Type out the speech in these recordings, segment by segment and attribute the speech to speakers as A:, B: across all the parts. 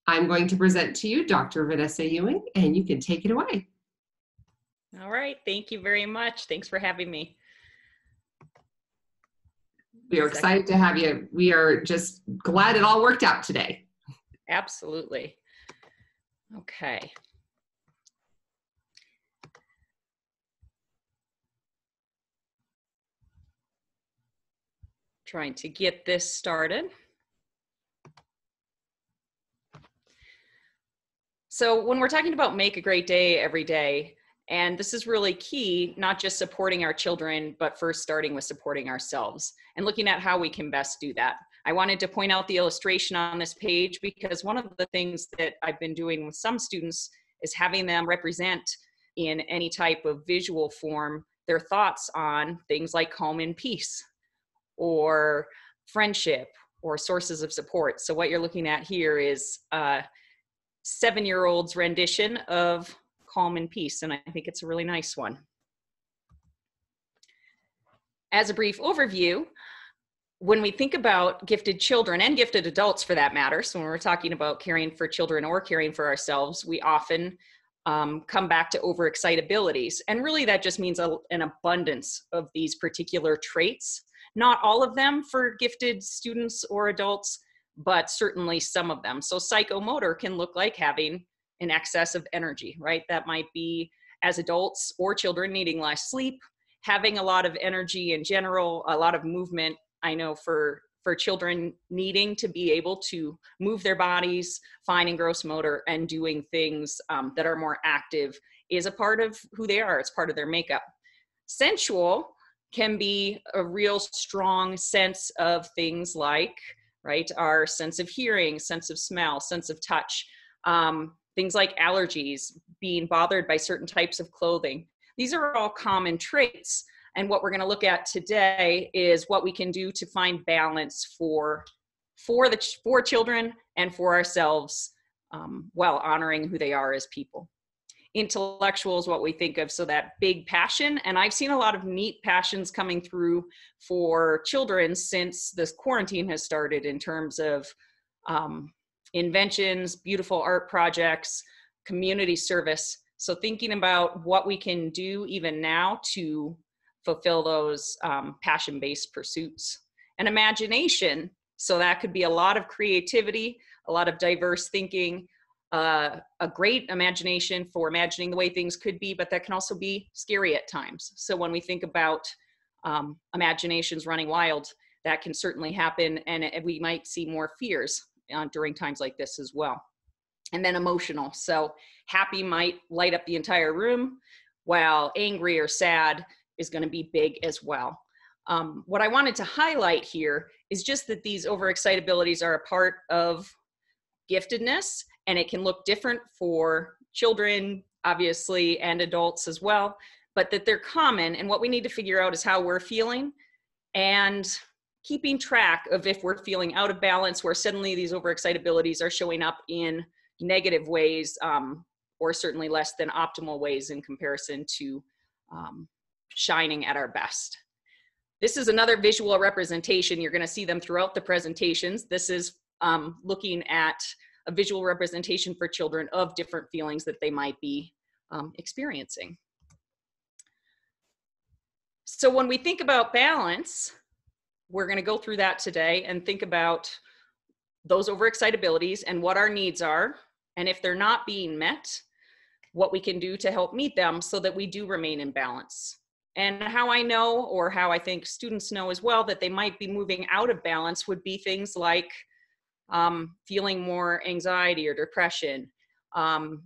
A: I'm going to present to you Dr. Vanessa Ewing, and you can take it away.
B: All right, thank you very much. Thanks for having me.
A: We are excited to have you. We are just glad it all worked out today.
B: Absolutely. Okay. Trying to get this started. So when we're talking about make a great day every day, and this is really key, not just supporting our children, but first starting with supporting ourselves and looking at how we can best do that. I wanted to point out the illustration on this page because one of the things that I've been doing with some students is having them represent in any type of visual form their thoughts on things like home and peace or friendship or sources of support. So what you're looking at here is a 7-year-old's rendition of calm and peace, and I think it's a really nice one. As a brief overview, when we think about gifted children and gifted adults for that matter, so when we're talking about caring for children or caring for ourselves, we often come back to overexcite abilities. And really that just means an abundance of these particular traits. Not all of them for gifted students or adults, but certainly some of them. So psychomotor can look like having an excess of energy, right? That might be as adults or children needing less sleep, having a lot of energy in general, a lot of movement. I know for children needing to be able to move their bodies, fine and gross motor, and doing things that are more active is a part of who they are. It's part of their makeup. Sensual can be a real strong sense of things like, right, our sense of hearing, sense of smell, sense of touch, things like allergies, being bothered by certain types of clothing. These are all common traits. And what we're going to look at today is what we can do to find balance for children and for ourselves while honoring who they are as people. Intellectual is what we think of, so that big passion. And I've seen a lot of neat passions coming through for children since this quarantine has started in terms of inventions, beautiful art projects, community service. So thinking about what we can do even now to fulfill those passion-based pursuits. And imagination, so that could be a lot of creativity, a lot of diverse thinking, a great imagination for imagining the way things could be, but that can also be scary at times. So when we think about imaginations running wild, that can certainly happen, and we might see more fears during times like this as well. And then emotional, so happy might light up the entire room, while angry or sad is going to be big as well. What I wanted to highlight here is just that these overexcite abilities are a part of giftedness, and it can look different for children, obviously, and adults as well, but that they're common. And what we need to figure out is how we're feeling and keeping track of if we're feeling out of balance, where suddenly these overexcite abilities are showing up in negative ways, or certainly less than optimal ways in comparison to shining at our best. This is another visual representation. You're going to see them throughout the presentations. This is looking at a visual representation for children of different feelings that they might be experiencing. So when we think about balance, we're going to go through that today and think about those overexcite abilities and what our needs are, and if they're not being met, what we can do to help meet them so that we do remain in balance. And how I know, or how I think students know as well, that they might be moving out of balance would be things like feeling more anxiety or depression,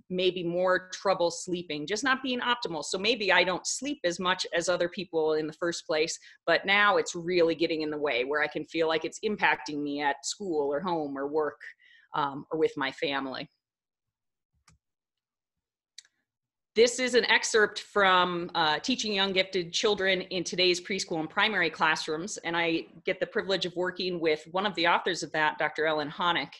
B: maybe more trouble sleeping, just not being optimal. So maybe I don't sleep as much as other people in the first place, but now it's really getting in the way, where I can feel like it's impacting me at school or home or work or with my family. This is an excerpt from Teaching Young Gifted Children in Today's Preschool and Primary Classrooms, and I get the privilege of working with one of the authors of that, Dr. Ellen Honick,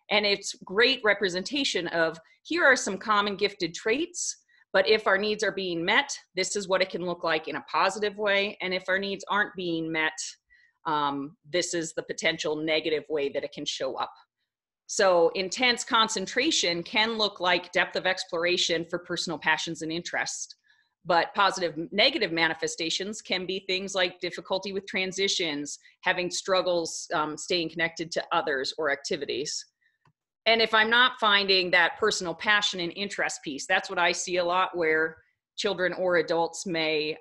B: and it's great representation of, here are some common gifted traits, but if our needs are being met, this is what it can look like in a positive way, and if our needs aren't being met, this is the potential negative way that it can show up. So intense concentration can look like depth of exploration for personal passions and interests. But positive negative manifestations can be things like difficulty with transitions, having struggles staying connected to others or activities. And if I'm not finding that personal passion and interest piece, that's what I see a lot, where children or adults may,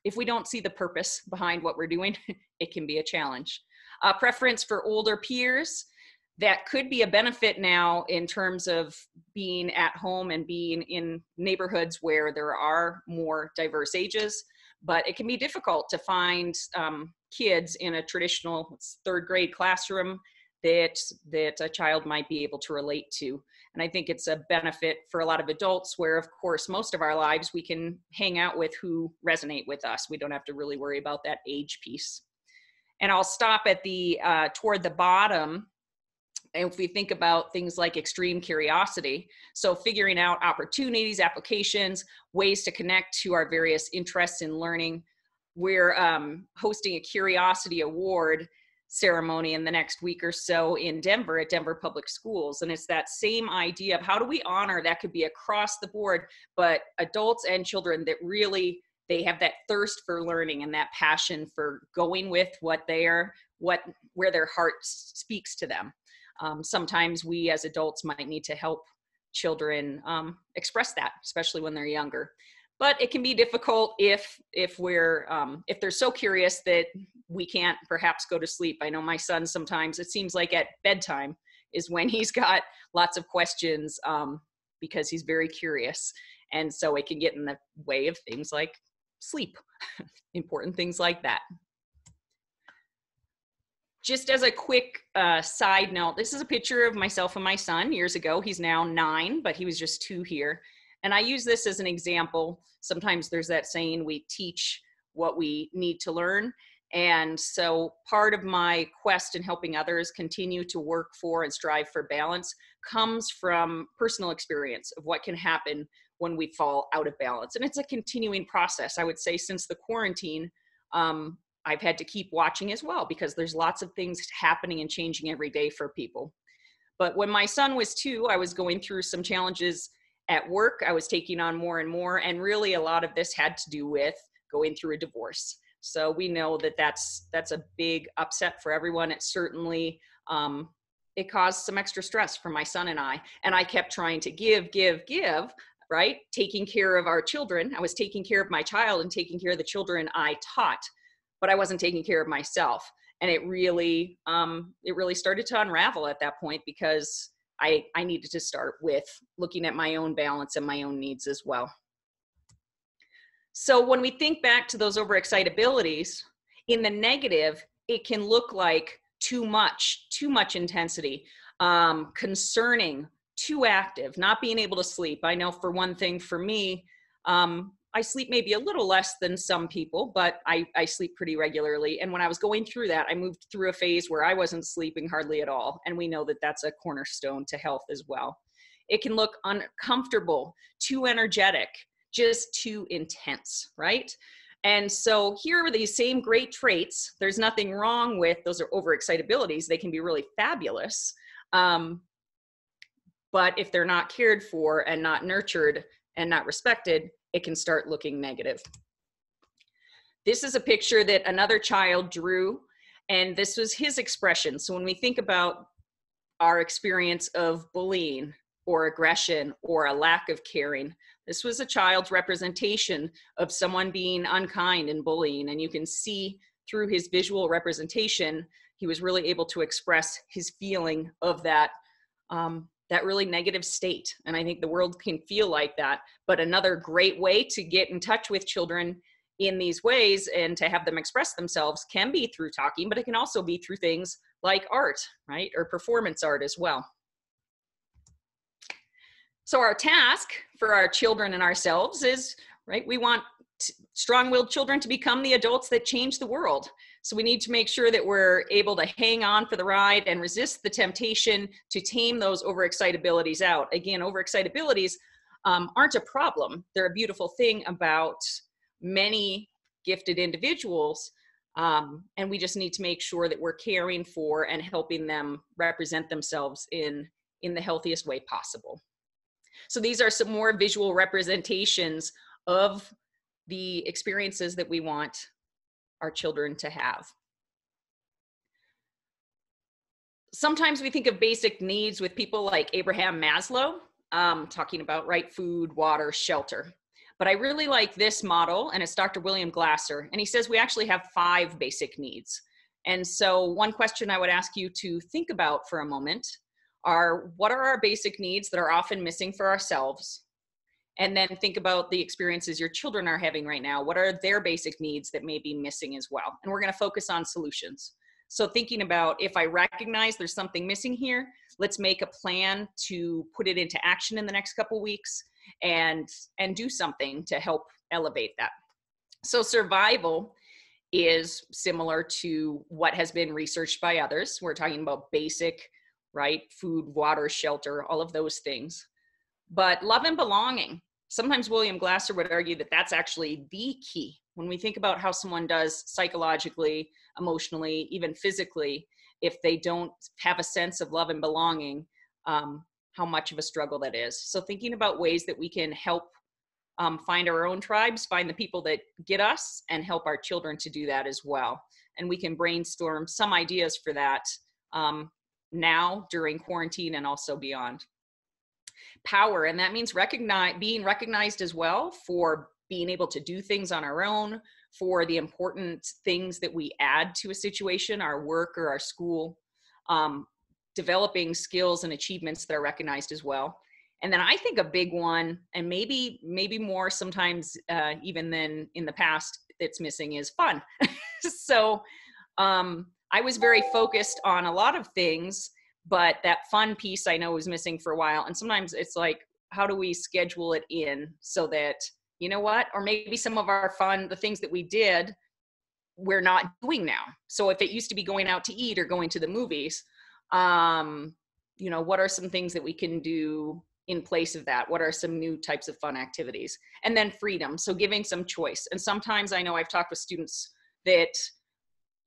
B: if we don't see the purpose behind what we're doing, it can be a challenge. Preference for older peers, that could be a benefit now in terms of being at home and being in neighborhoods where there are more diverse ages, but it can be difficult to find kids in a traditional third grade classroom that a child might be able to relate to. And I think it's a benefit for a lot of adults where, of course, most of our lives we can hang out with who resonate with us. We don't have to really worry about that age piece. And I'll stop at the toward the bottom. And if we think about things like extreme curiosity, so figuring out opportunities, applications, ways to connect to our various interests in learning, we're hosting a Curiosity Award ceremony in the next week or so in Denver at Denver Public Schools. And it's that same idea of how do we honor, that could be across the board, but adults and children that really, they have that thirst for learning and that passion for going with what they are, where their heart speaks to them. Sometimes we as adults might need to help children express that, especially when they're younger. But it can be difficult if they're so curious that we can't perhaps go to sleep. I know my son sometimes, it seems like at bedtime is when he's got lots of questions because he's very curious. And so it can get in the way of things like sleep, important things like that. Just as a quick side note, this is a picture of myself and my son years ago. He's now 9, but he was just 2 here. And I use this as an example. Sometimes there's that saying, we teach what we need to learn. And so part of my quest in helping others continue to work for and strive for balance comes from personal experience of what can happen when we fall out of balance. And it's a continuing process. I would say since the quarantine, I've had to keep watching as well, because there's lots of things happening and changing every day for people. But when my son was 2, I was going through some challenges at work. I was taking on more and more, and really a lot of this had to do with going through a divorce. So we know that that's a big upset for everyone. It certainly, it caused some extra stress for my son and I kept trying to give, right? Taking care of our children. I was taking care of my child and taking care of the children I taught, but I wasn't taking care of myself. And it really started to unravel at that point, because I needed to start with looking at my own balance and my own needs as well. So when we think back to those overexcite abilities, in the negative, it can look like too much intensity, concerning, too active, not being able to sleep. I know for one thing, for me, I sleep maybe a little less than some people, but I sleep pretty regularly. And when I was going through that, I moved through a phase where I wasn't sleeping hardly at all. And we know that that's a cornerstone to health as well. It can look uncomfortable, too energetic, just too intense, right? And so here are these same great traits. There's nothing wrong with, those are overexcite abilities. They can be really fabulous. But if they're not cared for and not nurtured and not respected, it can start looking negative. This is a picture that another child drew, and this was his expression. So when we think about our experience of bullying or aggression or a lack of caring, this was a child's representation of someone being unkind and bullying. And you can see through his visual representation, he was really able to express his feeling of that, that really negative state. And I think the world can feel like that. But another great way to get in touch with children in these ways and to have them express themselves can be through talking, but it can also be through things like art, right? Or performance art as well. So our task for our children and ourselves is, right, we want strong-willed children to become the adults that change the world. So we need to make sure that we're able to hang on for the ride and resist the temptation to tame those overexcite abilities out. Again, overexcite abilities aren't a problem. They're a beautiful thing about many gifted individuals. And we just need to make sure that we're caring for and helping them represent themselves in the healthiest way possible. So these are some more visual representations of the experiences that we want our children to have. Sometimes we think of basic needs with people like Abraham Maslow, talking about, right, food, water, shelter. But I really like this model, and it's Dr. William Glasser, and he says we actually have 5 basic needs. And so one question I would ask you to think about for a moment are, what are our basic needs that are often missing for ourselves? And then think about the experiences your children are having right now. What are their basic needs that may be missing as well? And we're going to focus on solutions. So thinking about, if I recognize there's something missing here, let's make a plan to put it into action in the next couple weeks and do something to help elevate that. So survival is similar to what has been researched by others. We're talking about basic, right? Food, water, shelter, all of those things. But love and belonging, sometimes William Glasser would argue that that's actually the key. When we think about how someone does psychologically, emotionally, even physically, if they don't have a sense of love and belonging, how much of a struggle that is. So thinking about ways that we can help find our own tribes, find the people that get us, and help our children to do that as well. And we can brainstorm some ideas for that now during quarantine and also beyond. Power, and that means being recognized as well for being able to do things on our own, for the important things that we add to a situation, our work or our school, developing skills and achievements that are recognized as well. And then I think a big one, and maybe more sometimes even than in the past, that's missing is fun. So I was very focused on a lot of things, but that fun piece I know was missing for a while. And sometimes it's like, how do we schedule it in so that, you know what, or maybe some of our fun, the things that we did, we're not doing now. So if it used to be going out to eat or going to the movies, you know, what are some things that we can do in place of that? What are some new types of fun activities? And then freedom, so giving some choice. And sometimes I know I've talked with students that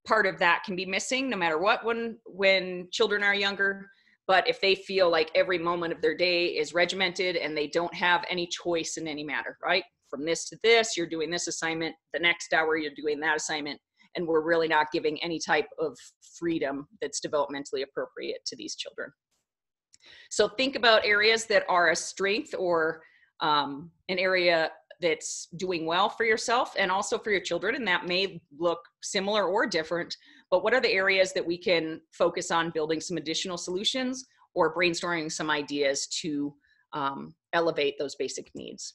B: part of that can be missing no matter what when children are younger. But if they feel like every moment of their day is regimented and they don't have any choice in any matter, right? From this to this, you're doing this assignment, the next hour you're doing that assignment, and we're really not giving any type of freedom that's developmentally appropriate to these children. So think about areas that are a strength or an area that's doing well for yourself and also for your children, and that may look similar or different, but what are the areas that we can focus on building some additional solutions or brainstorming some ideas to elevate those basic needs?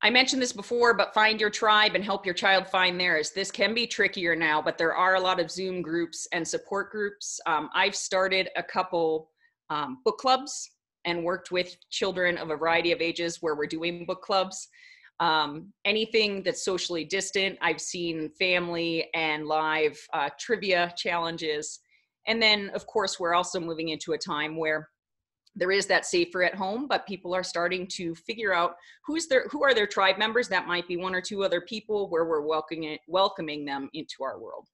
B: I mentioned this before, but find your tribe and help your child find theirs. This can be trickier now, but there are a lot of Zoom groups and support groups. I've started a couple book clubs and worked with children of a variety of ages where we're doing book clubs. Anything that's socially distant, I've seen family and live trivia challenges. And then, of course, we're also moving into a time where there is that safer at home, but people are starting to figure out who are their tribe members. That might be 1 or 2 other people where we're welcoming them into our world.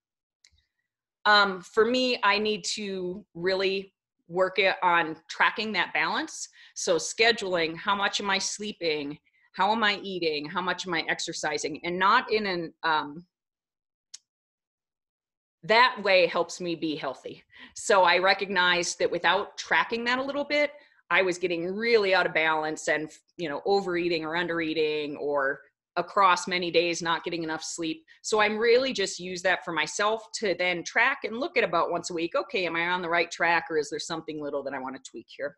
B: For me, I need to really work on tracking that balance. So scheduling, how much am I sleeping? How am I eating? How much am I exercising? And not in an, that way helps me be healthy. So I recognized that without tracking that a little bit, I was getting really out of balance and, you know, overeating or undereating or across many days not getting enough sleep. So I'm really just use that for myself to then track and look at about once a week. Okay, am I on the right track, or is there something little that I want to tweak here?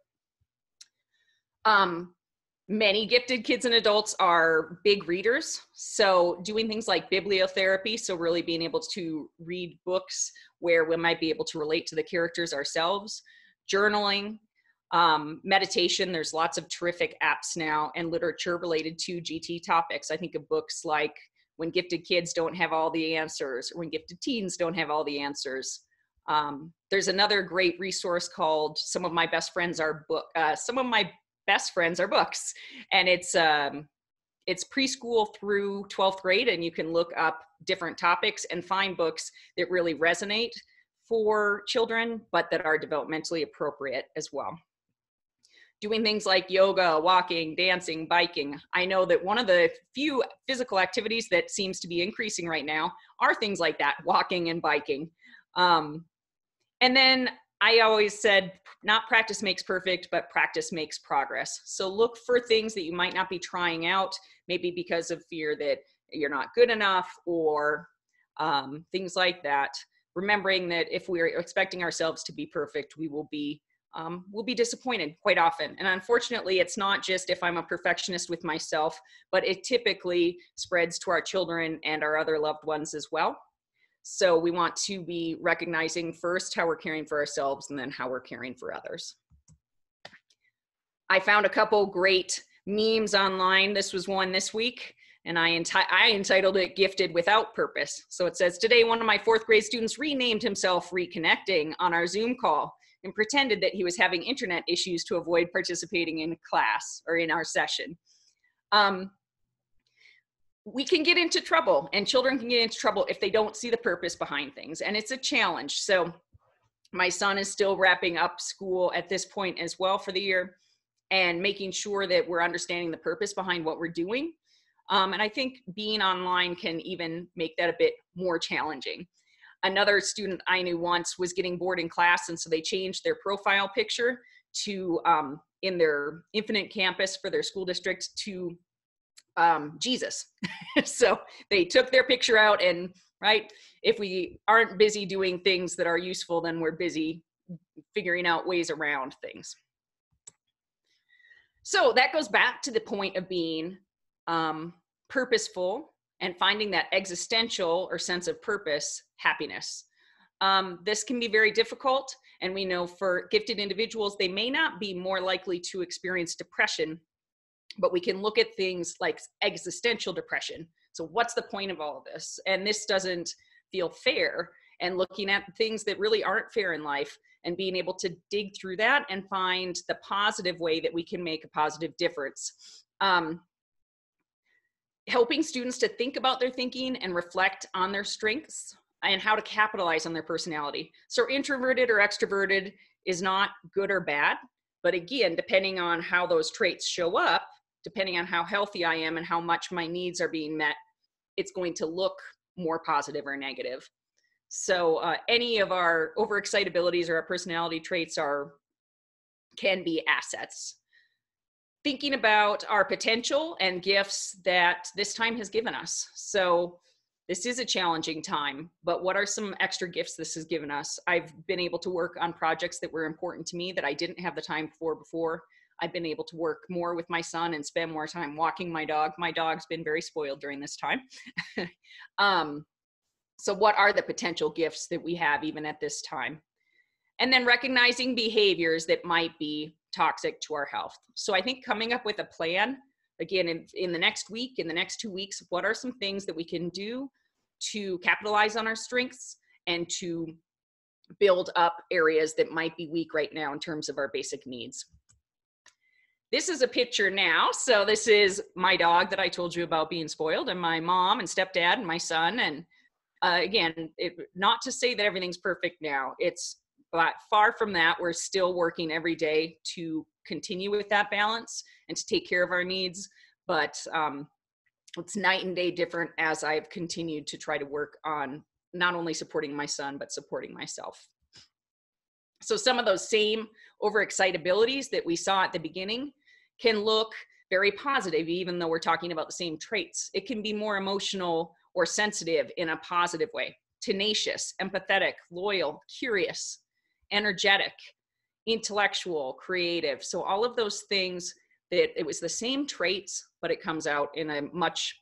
B: Many gifted kids and adults are big readers. So doing things like bibliotherapy, so really being able to read books where we might be able to relate to the characters ourselves, journaling, meditation. There's lots of terrific apps now and literature related to GT topics. I think of books like When Gifted Kids Don't Have All the Answers, or When Gifted Teens Don't Have All the Answers. There's another great resource called Some of My Best Friends Are Books, and it's preschool through 12th grade, and you can look up different topics and find books that really resonate for children, but that are developmentally appropriate as well. Doing things like yoga, walking, dancing, biking. I know that one of the few physical activities that seems to be increasing right now are things like that, walking and biking. And then I always said, not practice makes perfect, but practice makes progress. So look for things that you might not be trying out, maybe because of fear that you're not good enough or things like that. Remembering that if we're expecting ourselves to be perfect, we'll be disappointed quite often. And unfortunately, it's not just if I'm a perfectionist with myself, but it typically spreads to our children and our other loved ones as well. So we want to be recognizing first how we're caring for ourselves and then how we're caring for others. I found a couple great memes online. This was one this week, and I entitled it Gifted Without Purpose. So it says, today one of my 4th grade students renamed himself Reconnecting on our Zoom call and pretended that he was having internet issues to avoid participating in class or in our session. We can get into trouble, and children can get into trouble if they don't see the purpose behind things, and it's a challenge. So my son is still wrapping up school at this point as well for the year and making sure that we're understanding the purpose behind what we're doing. And I think being online can even make that a bit more challenging. Another student I knew once was getting bored in class, and so they changed their profile picture to, in their Infinite Campus for their school district, to Jesus. So they took their picture out, and right, if we aren't busy doing things that are useful, then we're busy figuring out ways around things. So that goes back to the point of being purposeful and finding that existential or sense of purpose, happiness. This can be very difficult, and we know for gifted individuals, they may not be more likely to experience depression, but we can look at things like existential depression. So what's the point of all of this? And this doesn't feel fair, and looking at things that really aren't fair in life and being able to dig through that and find the positive way that we can make a positive difference. Helping students to think about their thinking and reflect on their strengths and how to capitalize on their personality. So introverted or extroverted is not good or bad, but again, depending on how those traits show up, depending on how healthy I am and how much my needs are being met, it's going to look more positive or negative. So any of our overexcite abilities or our personality traits can be assets. Thinking about our potential and gifts that this time has given us. So this is a challenging time, but what are some extra gifts this has given us? I've been able to work on projects that were important to me that I didn't have the time for before. I've been able to work more with my son and spend more time walking my dog. My dog's been very spoiled during this time. So what are the potential gifts that we have even at this time? And then recognizing behaviors that might be toxic to our health. So I think coming up with a plan, again, in the next week, in the next 2 weeks, what are some things that we can do to capitalize on our strengths and to build up areas that might be weak right now in terms of our basic needs. This is a picture now. So this is my dog that I told you about being spoiled, and my mom and stepdad and my son. And again, not to say that everything's perfect now. It's far from that. We're still working every day to continue with that balance and to take care of our needs. But it's night and day different as I've continued to try to work on not only supporting my son, but supporting myself. So some of those same overexcite abilities that we saw at the beginning can look very positive, even though we're talking about the same traits. It can be more emotional or sensitive in a positive way. Tenacious, empathetic, loyal, curious, energetic, intellectual, creative. So all of those things, that it was the same traits, but it comes out in a much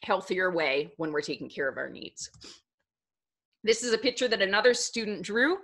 B: healthier way when we're taking care of our needs. This is a picture that another student drew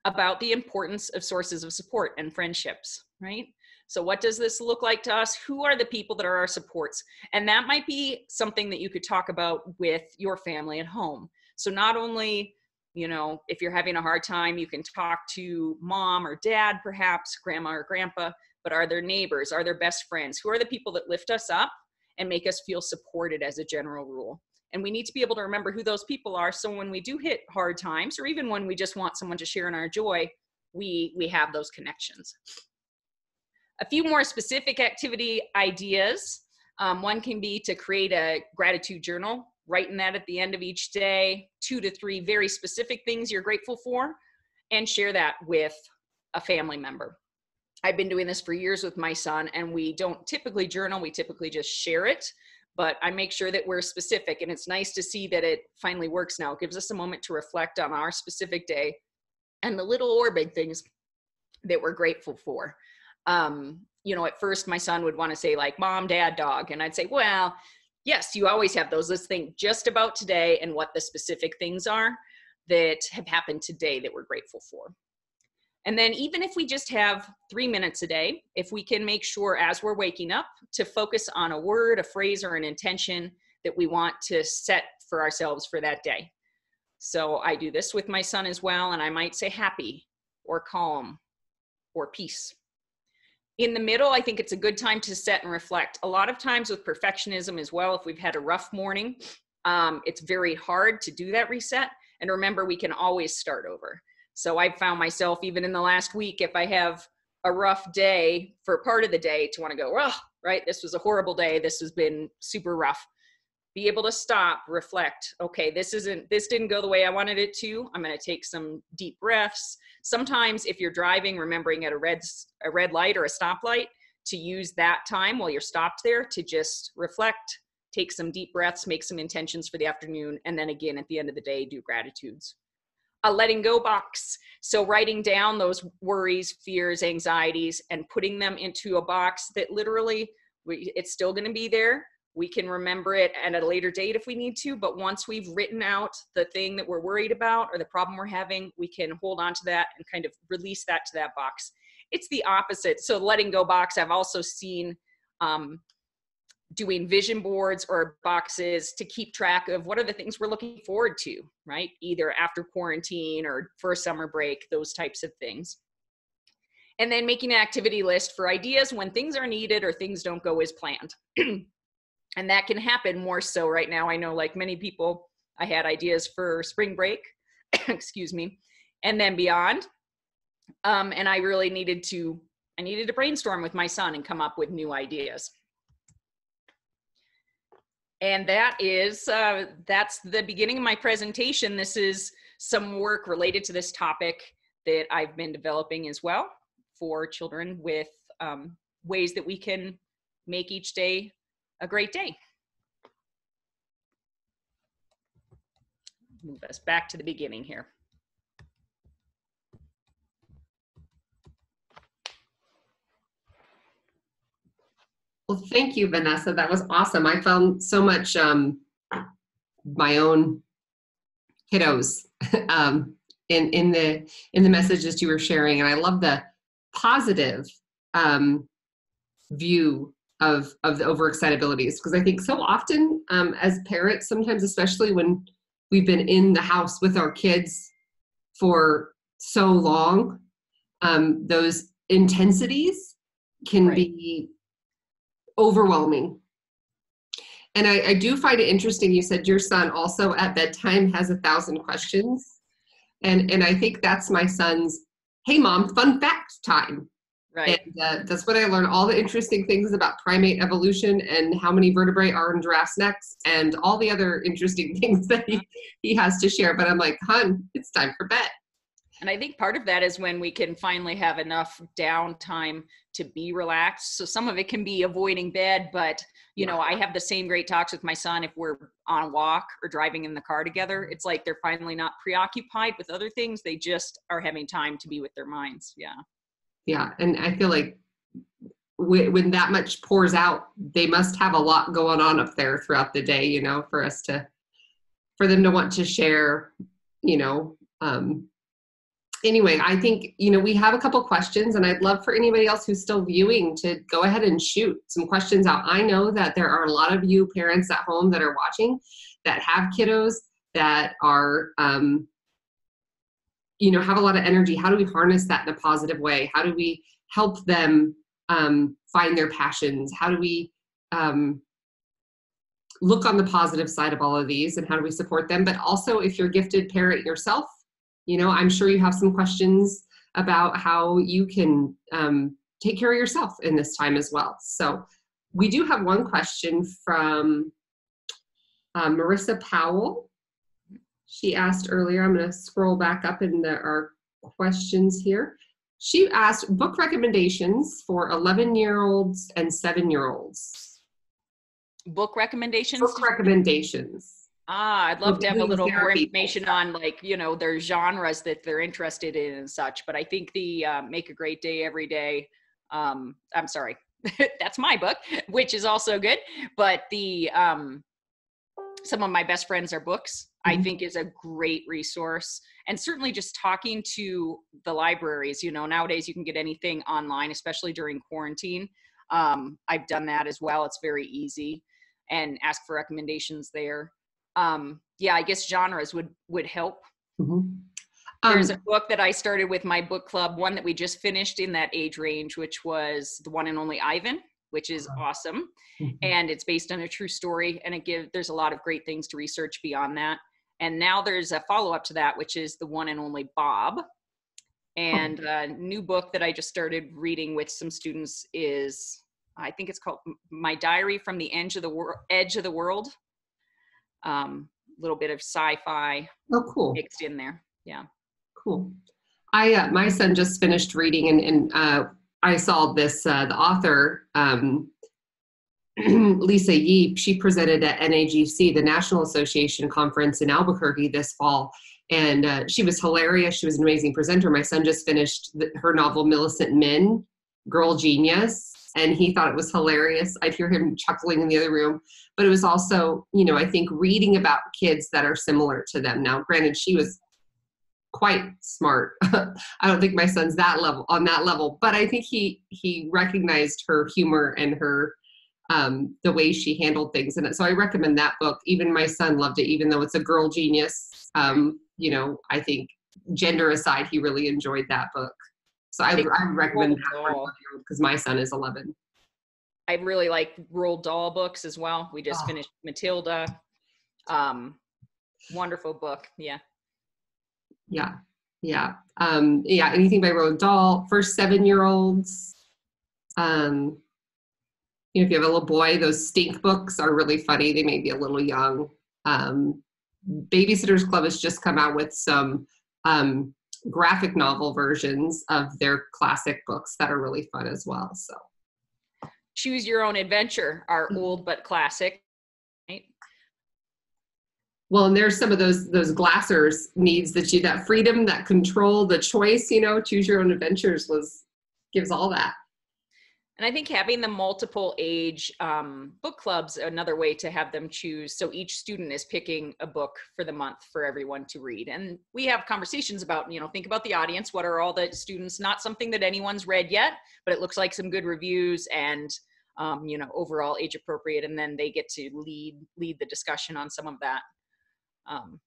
B: about the importance of sources of support and friendships, right? So what does this look like to us? Who are the people that are our supports? And that might be something that you could talk about with your family at home. So not only, you know, if you're having a hard time, you can talk to mom or dad, perhaps grandma or grandpa, but are there neighbors? Are there best friends? Who are the people that lift us up and make us feel supported as a general rule? And we need to be able to remember who those people are. So when we do hit hard times, or even when we just want someone to share in our joy, we have those connections. A few more specific activity ideas. One can be to create a gratitude journal, writing that at the end of each day, 2 to 3 very specific things you're grateful for, and share that with a family member. I've been doing this for years with my son, and we don't typically journal, we typically just share it, but I make sure that we're specific, and it's nice to see that it finally works now. It gives us a moment to reflect on our specific day and the little or big things that we're grateful for. You know, at first my son would want to say like mom, dad, dog. And I'd say, well, yes, you always have those. Let's think just about today and what the specific things are that have happened today that we're grateful for. And then even if we just have 3 minutes a day, if we can make sure as we're waking up to focus on a word, a phrase, or an intention that we want to set for ourselves for that day. So I do this with my son as well. And I might say happy or calm or peace. In the middle, I think it's a good time to set and reflect. A lot of times with perfectionism as well, if we've had a rough morning, it's very hard to do that reset. And remember, we can always start over. So I've found myself, even in the last week, if I have a rough day for part of the day, to want to go, oh, right, this was a horrible day. This has been super rough. Be able to stop, reflect. Okay, this didn't go the way I wanted it to. I'm going to take some deep breaths. Sometimes if you're driving, remembering at a red light or a stoplight, to use that time while you're stopped there to just reflect, take some deep breaths, make some intentions for the afternoon, and then again at the end of the day, do gratitudes. A letting go box. So writing down those worries, fears, anxieties, and putting them into a box that literally, it's still going to be there. We can remember it at a later date if we need to, but once we've written out the thing that we're worried about or the problem we're having, we can hold on to that and kind of release that to that box. It's the opposite. So letting go box, I've also seen doing vision boards or boxes to keep track of what are the things we're looking forward to, right? Either after quarantine or for a summer break, those types of things. And then making an activity list for ideas when things are needed or things don't go as planned. And that can happen more so right now. I know, like many people, I had ideas for spring break, excuse me, and then beyond. And I really needed to brainstorm with my son and come up with new ideas. And that's the beginning of my presentation. This is some work related to this topic that I've been developing as well for children with ways that we can make each day a great day. Move us back to the beginning here.
A: Well, thank you, Vanessa. That was awesome. I found so much my own kiddos in the messages you were sharing, and I love the positive view of the overexcite abilities, because I think so often as parents, sometimes especially when we've been in the house with our kids for so long, those intensities can be overwhelming. And I do find it interesting, you said your son also at bedtime has 1,000 questions. And I think that's my son's, hey mom, fun fact time.
B: Right.
A: And that's when I learned all the interesting things about primate evolution and how many vertebrae are in giraffes' necks and all the other interesting things that he has to share. But I'm like, hon, it's time for bed.
B: And I think part of that is when we can finally have enough downtime to be relaxed. So some of it can be avoiding bed, but you know, I have the same great talks with my son if we're on a walk or driving in the car together. It's like they're finally not preoccupied with other things. They just are having time to be with their minds. Yeah.
A: Yeah. And I feel like when that much pours out, they must have a lot going on up there throughout the day, you know, for them to want to share, you know. Anyway, I think, you know, we have a couple questions, and I'd love for anybody else who's still viewing to go ahead and shoot some questions out. I know that there are a lot of you parents at home that are watching that have kiddos that are, you know, have a lot of energy. How do we harness that in a positive way? How do we help them find their passions? How do we look on the positive side of all of these and how do we support them. But also, if you're a gifted parent yourself, I'm sure you have some questions about how you can take care of yourself in this time as well. So we do have one question from Marissa Powell. She asked earlier, I'm going to scroll back up in our questions here. She asked book recommendations for 11-year-olds and 7-year-olds.
B: Book recommendations?
A: Book recommendations.
B: I'd love to have a little more information on their genres that they're interested in and such. But I think the Make a Great Day Every Day, I'm sorry, that's my book, which is also good. But the Some of My Best Friends Are Books, I think is a great resource. And certainly just talking to the libraries, nowadays you can get anything online, especially during quarantine. I've done that as well. It's very easy, and ask for recommendations there. I guess genres would help. There's a book that I started with my book club, one that we just finished in that age range, which was The One and Only Ivan, which is awesome. And it's based on a true story, and there's a lot of great things to research beyond that. And now there's a follow-up to that, which is The One and Only Bob. And a new book that I just started reading with some students is, I think it's called My Diary from the Edge of the World. Little bit of sci-fi mixed in there. Yeah. Cool.
A: My son just finished reading, and I saw this, the author, Lisa Yeep, she presented at NAGC, the National Association Conference in Albuquerque this fall. And she was hilarious. She was an amazing presenter. My son just finished her novel, Millicent Min, Girl Genius, and he thought it was hilarious. I'd hear him chuckling in the other room. But it was also, I think reading about kids that are similar to them. Now, granted, she was quite smart. I don't think my son's on that level, but I think he recognized her humor and her the way she handled things. And so I recommend that book. Even my son loved it, even though it's a girl genius. I think gender aside, he really enjoyed that book. So I recommend that for because my son is 11.
B: I really like Roald Dahl books as well. We just finished Matilda. Wonderful book. Yeah.
A: Anything by Roald Dahl for 7-year-olds. If you have a little boy, those Stink books are really funny. They may be a little young. Babysitter's Club has just come out with some graphic novel versions of their classic books that are really fun as well. So,
B: Choose Your Own Adventure are old but classic. Right?
A: Well, and there's some of those Glassers needs that freedom, that control, the choice. Choose Your Own Adventures gives all that.
B: And I think having the multiple age book clubs, another way to have them choose. So each student is picking a book for the month for everyone to read. And we have conversations about, think about the audience. What are all the students, not something that anyone's read yet, but it looks like some good reviews and, overall age appropriate. And then they get to lead the discussion on some of that. Can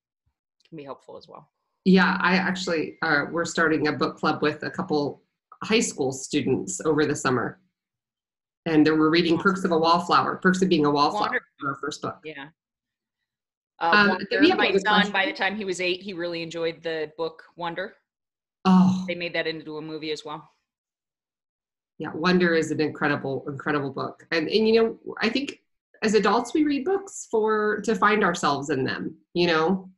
B: be helpful as well.
A: Yeah, I actually, we're starting a book club with a couple high school students over the summer. And we're reading Perks of Being a Wallflower, our first book.
B: Yeah. My son, by the time he was 8, he really enjoyed the book Wonder.
A: Oh.
B: They made that into a movie as well.
A: Yeah, Wonder is an incredible, incredible book. And I think as adults we read books to find ourselves in them, and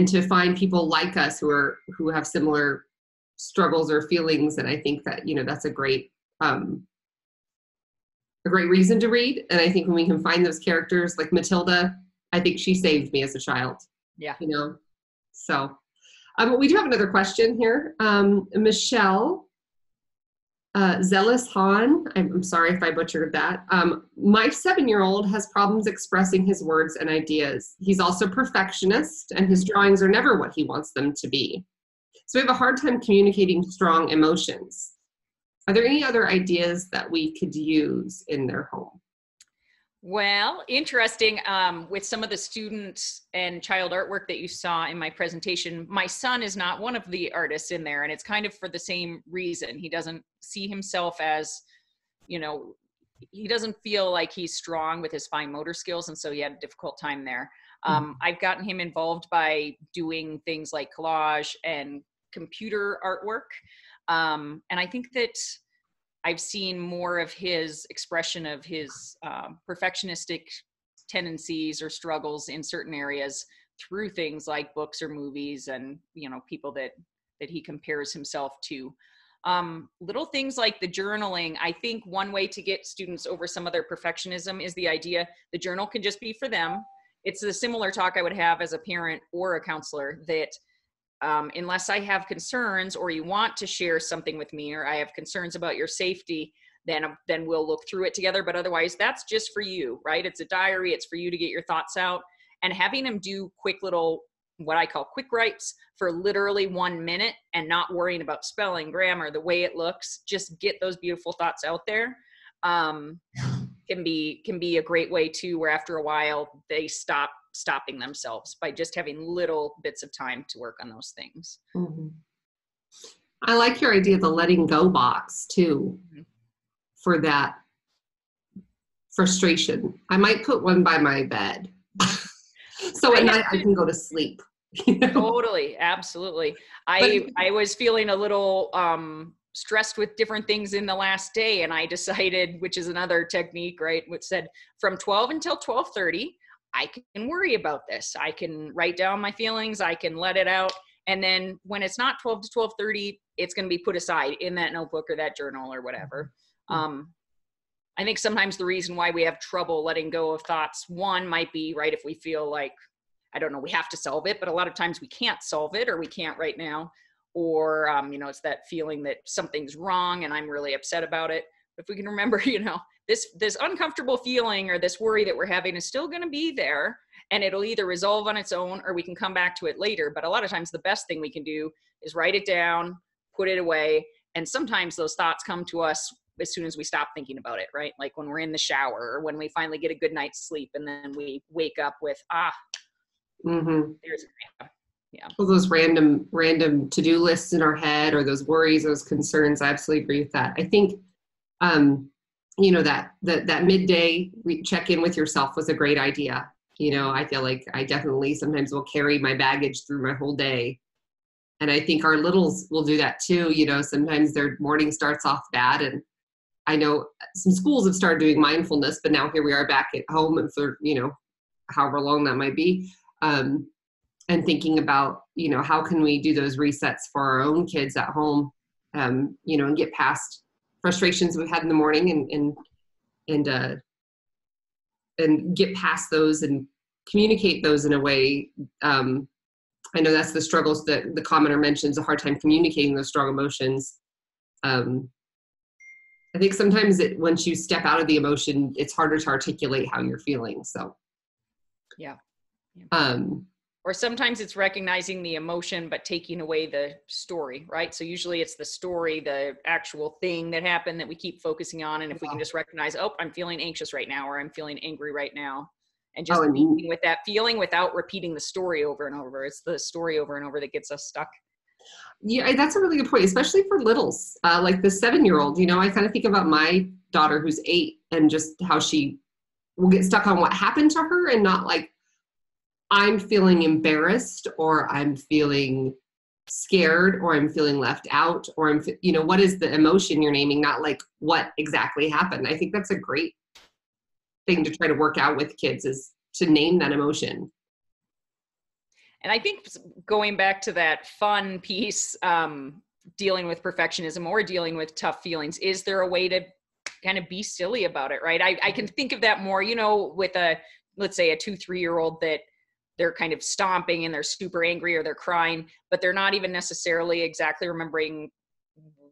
A: to find people like us who have similar struggles or feelings. And I think that, that's a great reason to read. And I think when we can find those characters like Matilda, I think she saved me as a child.
B: Yeah.
A: So we do have another question here. Michelle Zealous Han, I'm sorry if I butchered that. My 7-year-old has problems expressing his words and ideas. He's also a perfectionist, and his drawings are never what he wants them to be. So we have a hard time communicating strong emotions. Are there any other ideas that we could use in their home?
B: Well, interesting. With some of the student and child artwork that you saw in my presentation, my son is not one of the artists in there, and it's kind of for the same reason. He doesn't see himself as, he doesn't feel like he's strong with his fine motor skills, and so he had a difficult time there. I've gotten him involved by doing things like collage and computer artwork. And I think that I've seen more of his expression of his perfectionistic tendencies or struggles in certain areas through things like books or movies and, people that he compares himself to. Little things like the journaling. I think one way to get students over some of their perfectionism is the idea the journal can just be for them. It's a similar talk I would have as a parent or a counselor that unless I have concerns or you want to share something with me or I have concerns about your safety, then we'll look through it together. But otherwise, that's just for you, right? It's a diary. It's for you to get your thoughts out. And having them do quick little, what I call quick writes for literally 1 minute and not worrying about spelling, grammar, the way it looks, just get those beautiful thoughts out there. Can be a great way too, where after a while they stop stopping themselves by just having little bits of time to work on those things.
A: Mm-hmm. I like your idea of the letting go box too, for that frustration. I might put one by my bed. So at night I can go to sleep.
B: Totally. Absolutely. I was feeling a little stressed with different things in the last day. And I decided, which is another technique, right? Which said from 12 until 12:30, I can worry about this. I can write down my feelings. I can let it out. And then when it's not 12 to 12:30, it's going to be put aside in that notebook or that journal or whatever. I think sometimes the reason why we have trouble letting go of thoughts, one might be, right, if we feel like, I don't know, we have to solve it, but a lot of times we can't solve it or we can't right now. Or, it's that feeling that something's wrong and I'm really upset about it. If we can remember, this uncomfortable feeling or this worry that we're having is still going to be there and it'll either resolve on its own or we can come back to it later. But a lot of times the best thing we can do is write it down, put it away. And sometimes those thoughts come to us as soon as we stop thinking about it, right? Like when we're in the shower or when we finally get a good night's sleep and then we wake up with, there's
A: all those random to-do lists in our head or those worries, those concerns. I absolutely agree with that. I think, that midday check-in with yourself was a great idea. I feel like I definitely sometimes will carry my baggage through my whole day. And I think our littles will do that too. Sometimes their morning starts off bad. And I know some schools have started doing mindfulness, but now here we are back at home and for, however long that might be. And thinking about, how can we do those resets for our own kids at home, and get past frustrations we've had in the morning and get past those and communicate those in a way. I know that's the struggles that the commenter mentions, a hard time communicating those strong emotions. I think sometimes once you step out of the emotion, it's harder to articulate how you're feeling. So,
B: yeah. Or sometimes it's recognizing the emotion, but taking away the story, right? So usually it's the story, the actual thing that happened that we keep focusing on. And if we can just recognize, I'm feeling anxious right now, or I'm feeling angry right now. And just being with that feeling without repeating the story over and over. It's the story over and over that gets us stuck.
A: Yeah, that's a really good point, especially for littles. Like the 7-year-old, I kind of think about my daughter who's 8 and just how she will get stuck on what happened to her and not like, I'm feeling embarrassed or I'm feeling scared or I'm feeling left out or what is the emotion you're naming, not like what exactly happened. I think that's a great thing to try to work out with kids is to name that emotion.
B: And I think going back to that fun piece, dealing with perfectionism or dealing with tough feelings, is there a way to kind of be silly about it, right? I can think of that more, with let's say a 2-3-year-old that they're kind of stomping and they're super angry or they're crying, but they're not even necessarily exactly remembering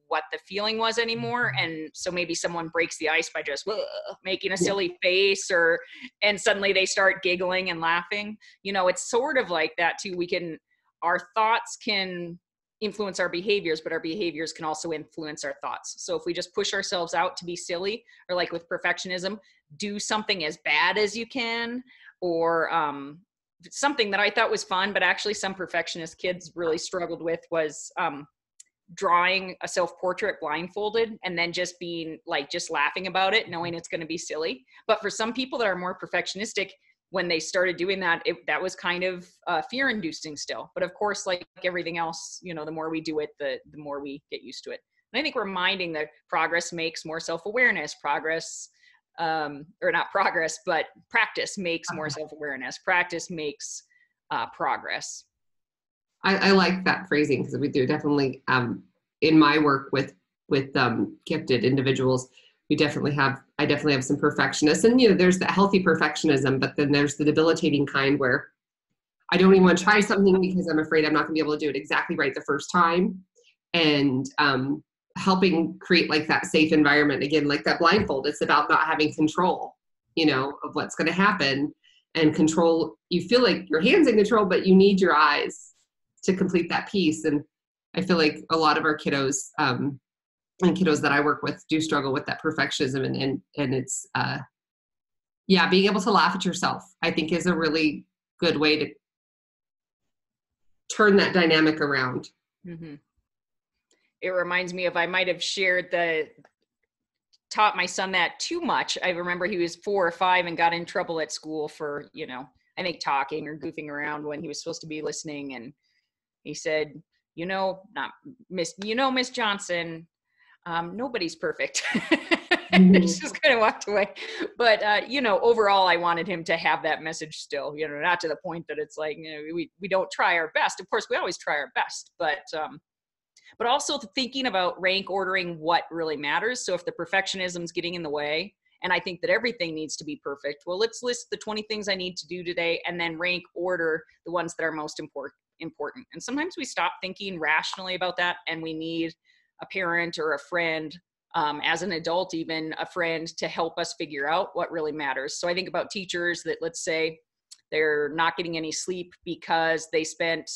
B: what the feeling was anymore. And so maybe someone breaks the ice by just making a silly face and suddenly they start giggling and laughing. It's sort of like that too. Our thoughts can influence our behaviors, but our behaviors can also influence our thoughts. So if we just push ourselves out to be silly, or like with perfectionism, do something as bad as you can, or something that I thought was fun, but actually some perfectionist kids really struggled with was drawing a self-portrait blindfolded and then just being like, just laughing about it, knowing it's going to be silly. But for some people that are more perfectionistic, when they started doing that, that was kind of fear-inducing still. But of course, like everything else, you know, the more we do it, the more we get used to it. And I think reminding that progress makes more self-awareness, or not progress, but practice makes more self-awareness. Practice makes progress.
A: I like that phrasing, because we do definitely, in my work with gifted individuals, I definitely have some perfectionists, and you know, there's the healthy perfectionism, but then there's the debilitating kind where I don't even want to try something because I'm afraid I'm not gonna be able to do it exactly right the first time. And helping create like that safe environment, again, like that blindfold, it's about not having control, you know, of what's going to happen, and control. You feel like your hand's in control, but you need your eyes to complete that piece. And I feel like a lot of our kiddos, and kiddos that I work with, do struggle with that perfectionism, and it's being able to laugh at yourself, I think, is a really good way to turn that dynamic around.
B: Mm-hmm. It reminds me of, I might have taught my son that too much. I remember he was 4 or 5 and got in trouble at school for, you know, I think talking or goofing around when he was supposed to be listening. And he said, Miss Johnson, nobody's perfect.
A: Mm-hmm.
B: Just kind of walked away. But, overall, I wanted him to have that message still, not to the point that it's like, we don't try our best. Of course, we always try our best, but also thinking about rank ordering what really matters. So if the perfectionism's getting in the way, and I think that everything needs to be perfect, well, let's list the 20 things I need to do today, and then rank order the ones that are most important. And sometimes we stop thinking rationally about that, and we need a parent or a friend, as an adult, even a friend, to help us figure out what really matters. So I think about teachers that, let's say, they're not getting any sleep because they spent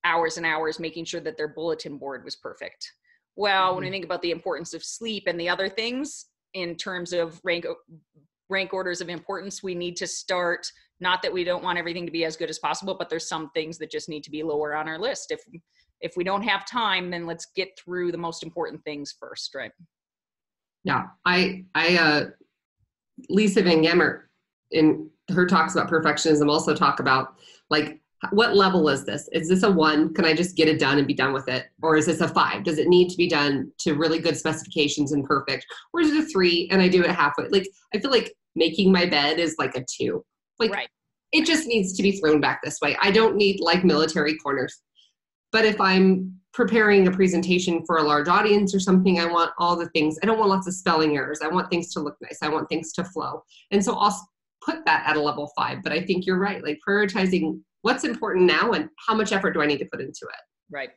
B: hours and hours making sure that their bulletin board was perfect. Well, when we think about the importance of sleep and the other things in terms of rank orders of importance, we need to start, not that we don't want everything to be as good as possible, but there's some things that just need to be lower on our list. If we don't have time, then let's get through the most important things first, right?
A: Yeah, Lisa Van Gemert, in her talks about perfectionism, also talk about, like, what level is this? Is this a 1? Can I just get it done and be done with it? Or is this a 5? Does it need to be done to really good specifications and perfect? Or is it a 3 and I do it halfway? Like, I feel like making my bed is like a 2. Like, right. It just needs to be thrown back this way. I don't need like military corners. But if I'm preparing a presentation for a large audience or something, I want all the things. I don't want lots of spelling errors. I want things to look nice. I want things to flow. And so I'll put that at a level 5. But I think you're right. Like, prioritizing what's important now and how much effort do I need to put into it?
B: Right.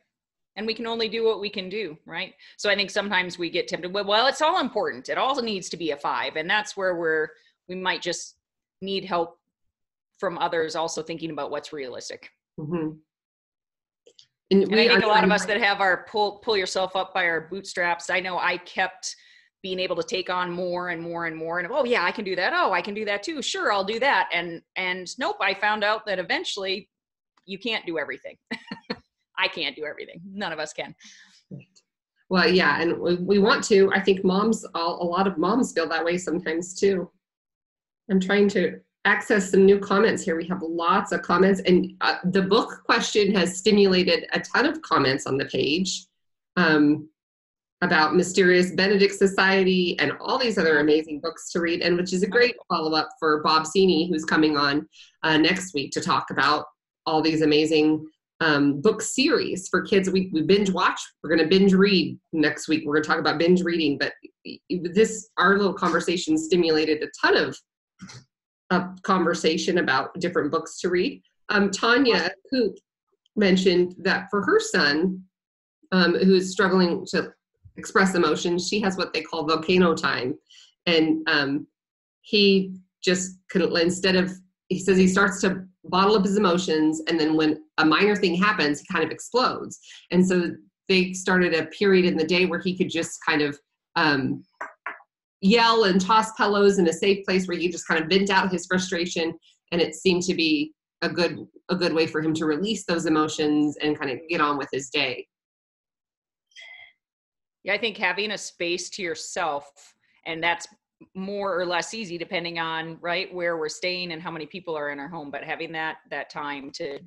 B: And we can only do what we can do, right? So I think sometimes we get tempted, well, it's all important. It all needs to be a 5. And that's where we might just need help from others also thinking about what's realistic.
A: Mm-hmm.
B: And I think a lot of us that have our pull yourself up by our bootstraps, I know I kept being able to take on more and more and more. And, oh yeah, I can do that. Oh, I can do that too. Sure, I'll do that. And nope, I found out that eventually you can't do everything. I can't do everything. None of us can.
A: Well, yeah. And we want to. I think a lot of moms feel that way sometimes too. I'm trying to access some new comments here. We have lots of comments, and the book question has stimulated a ton of comments on the page. About Mysterious Benedict Society and all these other amazing books to read, and which is a great follow-up for Bob Seeney, who's coming on next week to talk about all these amazing book series for kids. We binge watch. We're going to binge read next week. We're going to talk about binge reading, but our little conversation stimulated a ton of conversation about different books to read. Tanya Coop mentioned that for her son, who's struggling to express emotions, she has what they call volcano time. And he just he says he starts to bottle up his emotions, and then when a minor thing happens, he kind of explodes. And so they started a period in the day where he could just kind of yell and toss pillows in a safe place where he just kind of vent out his frustration. And it seemed to be a good way for him to release those emotions and kind of get on with his day.
B: Yeah, I think having a space to yourself, and that's more or less easy depending on right where we're staying and how many people are in our home, but having that time to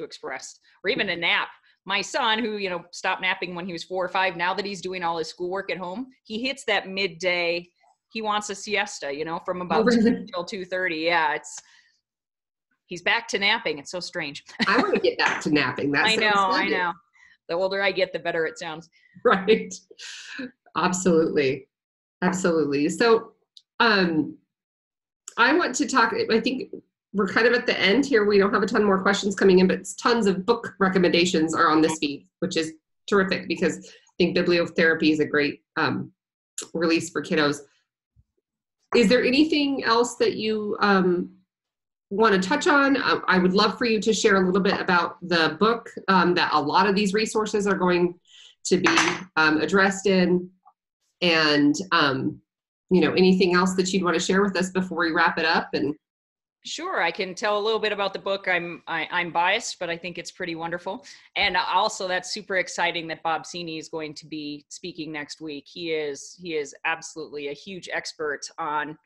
B: express, or even a nap. My son, who stopped napping when he was 4 or 5, now that he's doing all his schoolwork at home, he hits that midday. He wants a siesta, from
A: Oh,
B: about 2
A: really?
B: till 2:30. Yeah, he's back to napping. It's so strange.
A: I want to get back to napping. That
B: I know,
A: sounds
B: I
A: good.
B: know. The older I get, the better it sounds.
A: Right. Absolutely. Absolutely. So, I want to talk, I think we're kind of at the end here. We don't have a ton more questions coming in, but tons of book recommendations are on this feed, which is terrific because I think bibliotherapy is a great release for kiddos. Is there anything else that you want to touch on? I would love for you to share a little bit about the book that a lot of these resources are going to be addressed in, and anything else that you'd want to share with us before we wrap it up. And
B: sure, I can tell a little bit about the book. I'm biased, but I think it's pretty wonderful. And also, that's super exciting that Bob Sini is going to be speaking next week. He is absolutely a huge expert on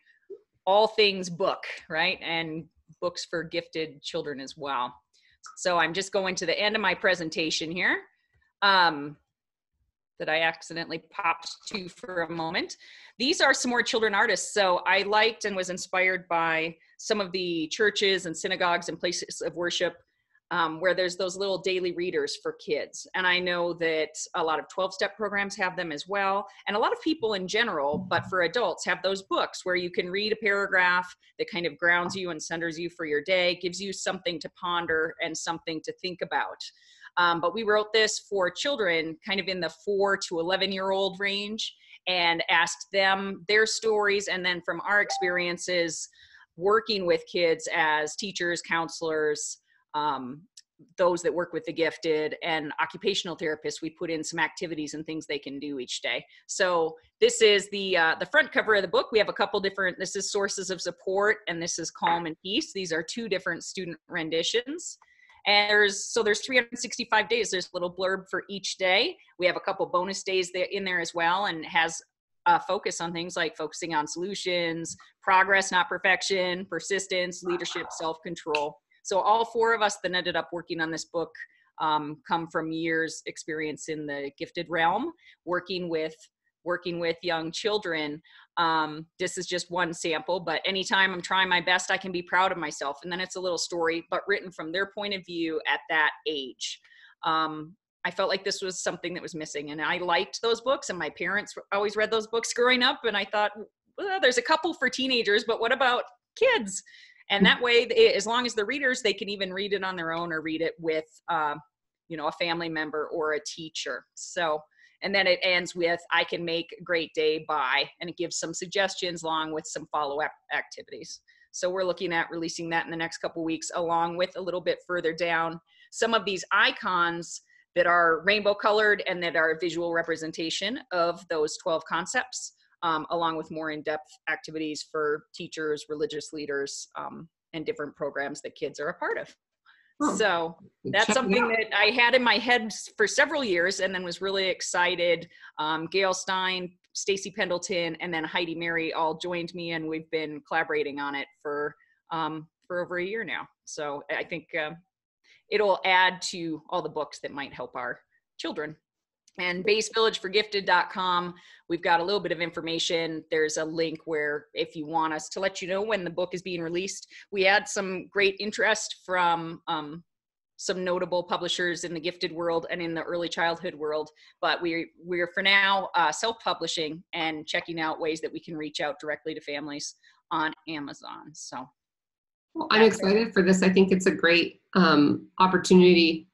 B: all things book, right? And books for gifted children as well. So I'm just going to the end of my presentation here. That I accidentally popped to for a moment. These are some more children artists. So I liked and was inspired by some of the churches and synagogues and places of worship where there's those little daily readers for kids. And I know that a lot of 12-step programs have them as well. And a lot of people in general, but for adults, have those books where you can read a paragraph that kind of grounds you and centers you for your day, gives you something to ponder and something to think about. But we wrote this for children kind of in the 4 to 11-year-old range and asked them their stories. And then from our experiences working with kids as teachers, counselors, those that work with the gifted, and occupational therapists, we put in some activities and things they can do each day. So this is the front cover of the book. We have a couple different, this is Sources of Support, and this is Calm and Peace. These are 2 different student renditions. And there's 365 days. There's a little blurb for each day. We have a couple bonus days there in there as well, and has a focus on things like focusing on solutions, progress, not perfection, persistence, leadership, self-control. So all 4 of us that ended up working on this book come from years experience in the gifted realm, working with young children. This is just one sample, but anytime I'm trying my best, I can be proud of myself. And then it's a little story, but written from their point of view at that age. I felt like this was something that was missing, and I liked those books, and my parents always read those books growing up. And I thought, well, there's a couple for teenagers, but what about kids? And that way, as long as the readers, they can even read it on their own or read it with, a family member or a teacher. So, and then it ends with, I can make a great day by, and it gives some suggestions along with some follow-up activities. So we're looking at releasing that in the next couple weeks, along with a little bit further down, some of these icons that are rainbow colored and that are a visual representation of those 12 concepts, along with more in-depth activities for teachers, religious leaders, and different programs that kids are a part of. So that's something that I had in my head for several years, and then was really excited. Gail Stein, Stacy Pendleton, and then Heidi Mary all joined me, and we've been collaborating on it for over a year now. So I think it'll add to all the books that might help our children. And basevillageforgifted.com, we've got a little bit of information. There's a link where if you want us to let you know when the book is being released. We had some great interest from some notable publishers in the gifted world and in the early childhood world, but we're for now self-publishing and checking out ways that we can reach out directly to families on Amazon. So
A: well, I'm excited for this. I think it's a great opportunity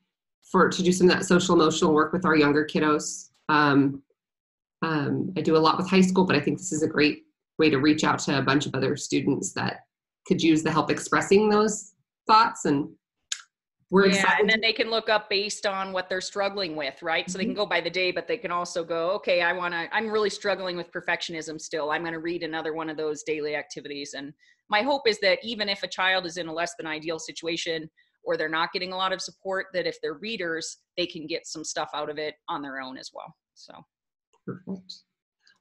A: to do some of that social emotional work with our younger kiddos. I do a lot with high school, but I think this is a great way to reach out to a bunch of other students that could use the help expressing those thoughts. And we're excited.
B: And then they can look up based on what they're struggling with, right? So they can go by the day, but they can also go, okay, I'm really struggling with perfectionism still. I'm going to read another one of those daily activities. And my hope is that even if a child is in a less than ideal situation, or they're not getting a lot of support, that if they're readers, they can get some stuff out of it on their own as well. So
A: Perfect.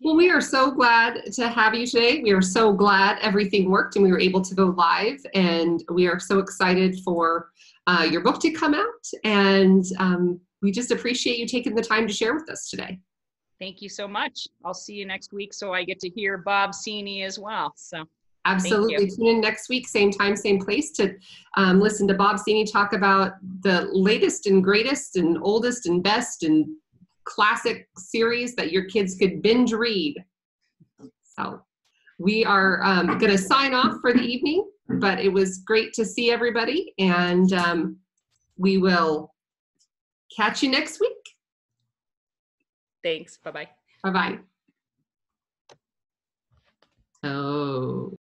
A: Well, we are so glad to have you today. We are so glad everything worked and we were able to go live. And we are so excited for your book to come out. And we just appreciate you taking the time to share with us today.
B: Thank you so much. I'll see you next week so I get to hear Bob Sini as well. So
A: absolutely. Tune in next week, same time, same place, to listen to Bob Sini talk about the latest and greatest and oldest and best and classic series that your kids could binge read. So we are going to sign off for the evening, but it was great to see everybody, and we will catch you next week.
B: Thanks. Bye-bye.
A: Bye-bye. Oh.